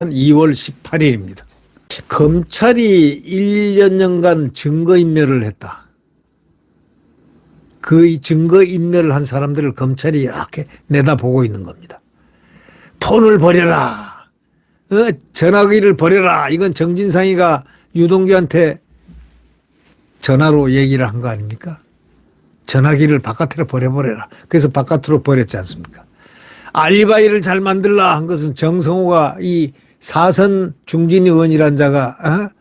(2월 18일입니다) 검찰이 1년여간 증거인멸을 했다. 그 증거인멸을 한 사람들을 검찰이 이렇게 내다보고 있는 겁니다. 폰을 버려라. 전화기를 버려라. 이건 정진상이가 유동규한테 전화로 얘기를 한 거 아닙니까? 전화기를 바깥으로 버려버려라. 그래서 바깥으로 버렸지 않습니까? 알리바이를 잘 만들라 한 것은 정성호가 이 사선 중진 의원이란 자가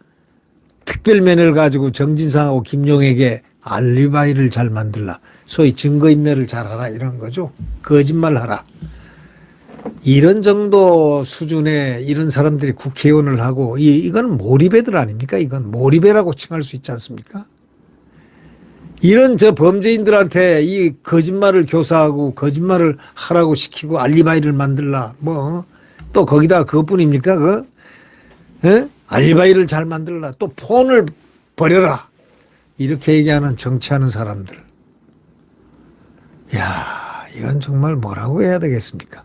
특별 면회를 가지고 정진상하고 김용에게 알리바이를 잘 만들라. 소위 증거인멸을 잘하라 이런 거죠. 거짓말하라. 이런 정도 수준의 이런 사람들이 국회의원을 하고 이건 몰입애들 아닙니까? 이건 몰입애라고 칭할 수 있지 않습니까? 이런 저 범죄인들한테 이 거짓말을 교사하고 거짓말을 하라고 시키고 알리바이를 만들라. 또 거기다 그것뿐입니까? 알리바이를 잘 만들라. 또 폰을 버려라. 이렇게 얘기하는 정치하는 사람들. 야, 이건 정말 뭐라고 해야 되겠습니까?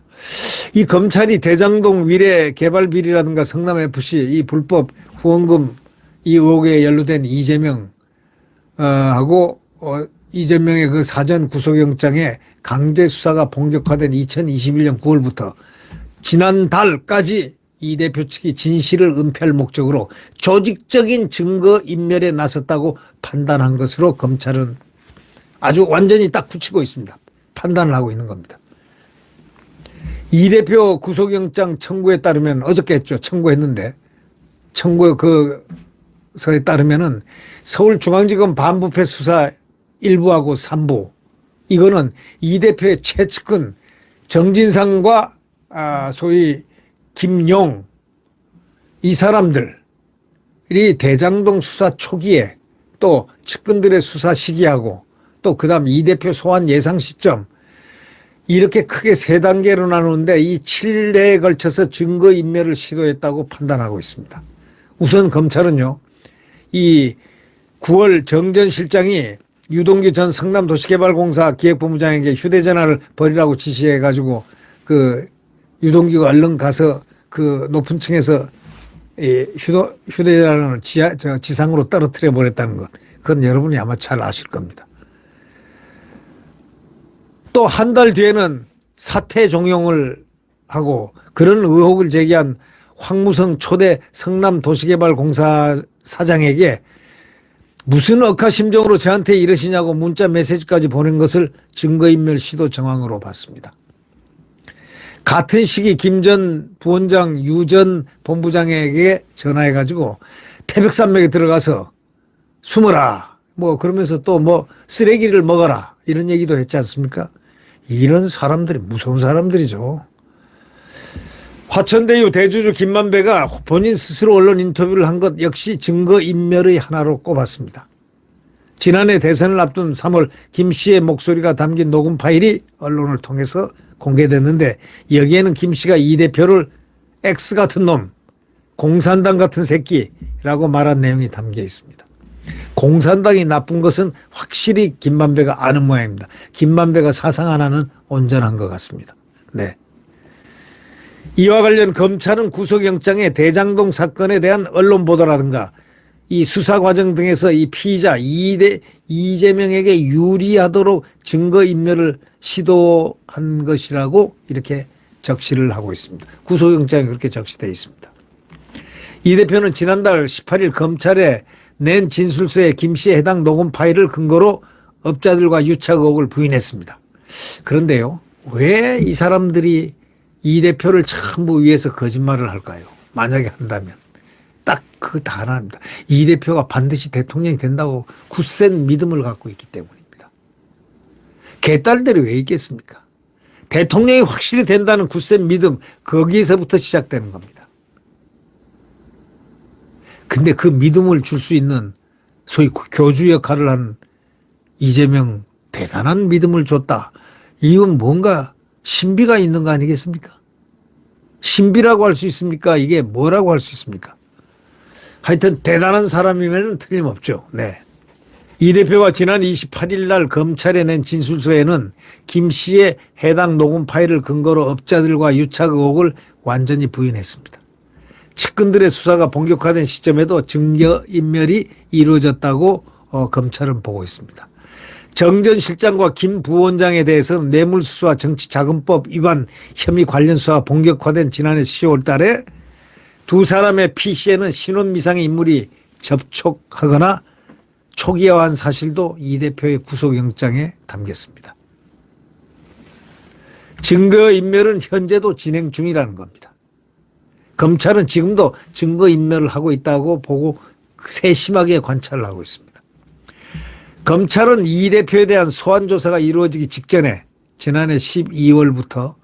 이 검찰이 대장동 위례 개발 비리라든가 성남FC 이 불법 후원금 이 의혹에 연루된 이재명 하고 이재명의 그 사전 구속영장에 강제 수사가 본격화된 2021년 9월부터 지난달까지 이 대표 측이 진실을 은폐할 목적으로 조직적인 증거 인멸에 나섰다고 판단한 것으로 검찰은 아주 완전히 딱 굳히고 있습니다. 판단을 하고 있는 겁니다. 이 대표 구속영장 청구에 따르면 어저께 했죠. 청구했는데 청구 서에 따르면은 서울중앙지검 반부패 수사 1부하고 3부 이거는 이 대표의 최측근 정진상과 소위 김용 이 사람들이 대장동 수사 초기에 또 측근들의 수사 시기하고 또 그다음 이 대표 소환 예상 시점 이렇게 크게 세 단계로 나누는데 이 7회에 걸쳐서 증거인멸을 시도했다고 판단하고 있습니다. 우선 검찰은요. 이 9월 정전 실장이 유동규 전 성남도시개발공사 기획본부장에게 휴대전화를 버리라고 지시해가지고 그 유동규가 얼른 가서 그 높은 층에서 휴대전화를 지상으로 떨어뜨려 버렸다는 것. 그건 여러분이 아마 잘 아실 겁니다. 또 한 달 뒤에는 사퇴 종용을 하고 그런 의혹을 제기한 황무성 초대 성남도시개발공사 사장에게 무슨 억하심정으로 저한테 이러시냐고 문자 메시지까지 보낸 것을 증거인멸 시도 정황으로 봤습니다. 같은 시기 김 전 부원장 유 전 본부장에게 전화해가지고 태백산맥에 들어가서 숨어라 그러면서 또 쓰레기를 먹어라 이런 얘기도 했지 않습니까? 이런 사람들이 무서운 사람들이죠. 화천대유 대주주 김만배가 본인 스스로 언론 인터뷰를 한 것 역시 증거인멸의 하나로 꼽았습니다. 지난해 대선을 앞둔 3월 김 씨의 목소리가 담긴 녹음 파일이 언론을 통해서 공개됐는데 여기에는 김 씨가 이 대표를 X 같은 놈, 공산당 같은 새끼라고 말한 내용이 담겨 있습니다. 공산당이 나쁜 것은 확실히 김만배가 아는 모양입니다. 김만배가 사상 하나는 온전한 것 같습니다. 네. 이와 관련 검찰은 구속영장에 대장동 사건에 대한 언론 보도라든가 이 수사 과정 등에서 이 피의자 이재명에게 유리하도록 증거인멸을 시도한 것이라고 이렇게 적시를 하고 있습니다. 구속영장에 그렇게 적시되어 있습니다. 이 대표는 지난달 18일 검찰에 낸 진술서에 김 씨의 해당 녹음 파일을 근거로 업자들과 유착 의혹을 부인했습니다. 그런데요, 왜 이 사람들이 이 대표를 전부 위해서 거짓말을 할까요? 만약에 한다면. 딱 그 하나입니다. 이 대표가 반드시 대통령이 된다고 굳센 믿음을 갖고 있기 때문입니다. 개딸들이 왜 있겠습니까? 대통령이 확실히 된다는 굳센 믿음, 거기에서부터 시작되는 겁니다. 근데 그 믿음을 줄 수 있는 소위 교주 역할을 한 이재명 대단한 믿음을 줬다. 이건 뭔가 신비가 있는 거 아니겠습니까? 신비라고 할 수 있습니까? 이게 뭐라고 할 수 있습니까? 하여튼 대단한 사람이면 틀림없죠. 네. 이 대표가 지난 28일 날 검찰에 낸 진술서에는 김 씨의 해당 녹음 파일을 근거로 업자들과 유착 의혹을 완전히 부인했습니다. 측근들의 수사가 본격화된 시점에도 증거인멸이 이루어졌다고 검찰은 보고 있습니다. 정 전 실장과 김 부원장에 대해서는 뇌물수수와 정치자금법 위반 혐의 관련 수사가 본격화된 지난해 10월 달에 두 사람의 PC에는 신원미상의 인물이 접촉하거나 초기화한 사실도 이 대표의 구속영장에 담겼습니다. 증거인멸은 현재도 진행 중이라는 겁니다. 검찰은 지금도 증거인멸을 하고 있다고 보고 세심하게 관찰을 하고 있습니다. 검찰은 이 대표에 대한 소환조사가 이루어지기 직전에 지난해 12월부터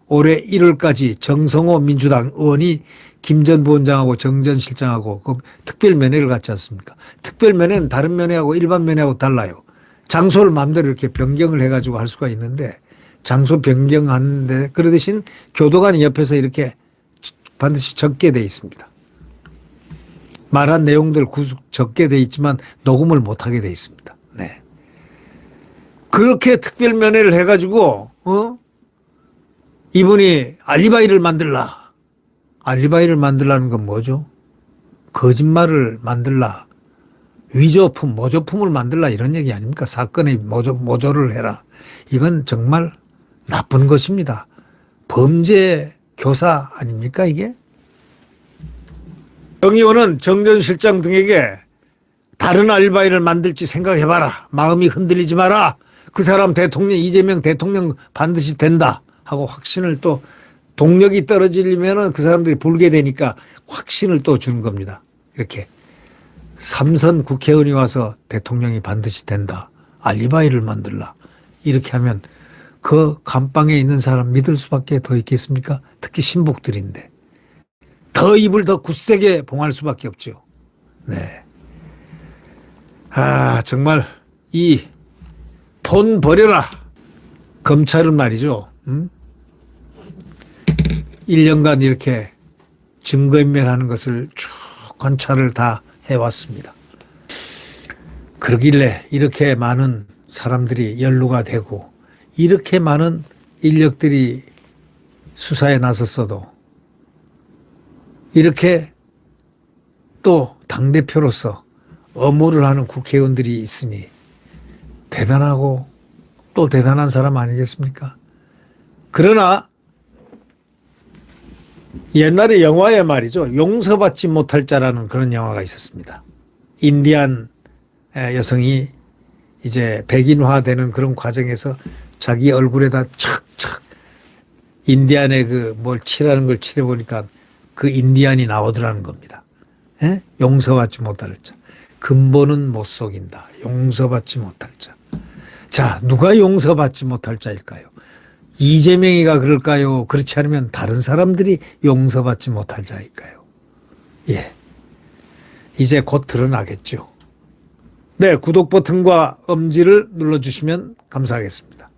올해 1월까지 정성호 민주당 의원이 김 전 부원장하고 정 전 실장하고 그 특별 면회를 갖지 않습니까? 특별 면회는 다른 면회하고 일반 면회하고 달라요. 장소를 마음대로 이렇게 변경을 해가지고 할 수가 있는데 장소 변경하는데 그 대신 교도관이 옆에서 이렇게 반드시 적게 돼 있습니다. 말한 내용들 적게 돼 있지만 녹음을 못하게 돼 있습니다. 네. 그렇게 특별 면회를 해가지고 이분이 알리바이를 만들라. 알리바이를 만들라는 건 뭐죠? 거짓말을 만들라. 위조품, 모조품을 만들라 이런 얘기 아닙니까? 사건의 모조를 해라. 이건 정말 나쁜 것입니다. 범죄 교사 아닙니까 이게? 정 의원은 정 전 실장 등에게 다른 알리바이를 만들지 생각해봐라. 마음이 흔들리지 마라. 그 사람 대통령 이재명 대통령 반드시 된다 하고 확신을 또 동력이 떨어지려면 그 사람들이 불게 되니까 확신을 또 주는 겁니다. 이렇게 3선 국회의원이 와서 대통령이 반드시 된다. 알리바이를 만들라. 이렇게 하면 그 감방에 있는 사람 믿을 수밖에 더 있겠습니까? 특히 신복들인데. 더 입을 더 굳세게 봉할 수밖에 없죠. 네. 정말 이 폰 버려라. 검찰은 말이죠. 1년간 이렇게 증거인멸하는 것을 쭉 관찰을 다 해왔습니다. 그러길래 이렇게 많은 사람들이 연루가 되고 이렇게 많은 인력들이 수사에 나섰어도 이렇게 또 당대표로서 업무를 하는 국회의원들이 있으니 대단하고 또 대단한 사람 아니겠습니까? 그러나 옛날에 영화에 말이죠. 용서받지 못할 자라는 그런 영화가 있었습니다. 인디안 여성이 이제 백인화되는 그런 과정에서 자기 얼굴에다 척척 인디안의 그 뭘 칠하는 걸 칠해보니까 그 인디안이 나오더라는 겁니다. 용서받지 못할 자. 근본은 못 속인다. 용서받지 못할 자. 자, 누가 용서받지 못할 자일까요? 이재명이가 그럴까요? 그렇지 않으면 다른 사람들이 용서받지 못할 자일까요? 예. 이제 곧 드러나겠죠. 네, 구독 버튼과 엄지를 눌러주시면 감사하겠습니다.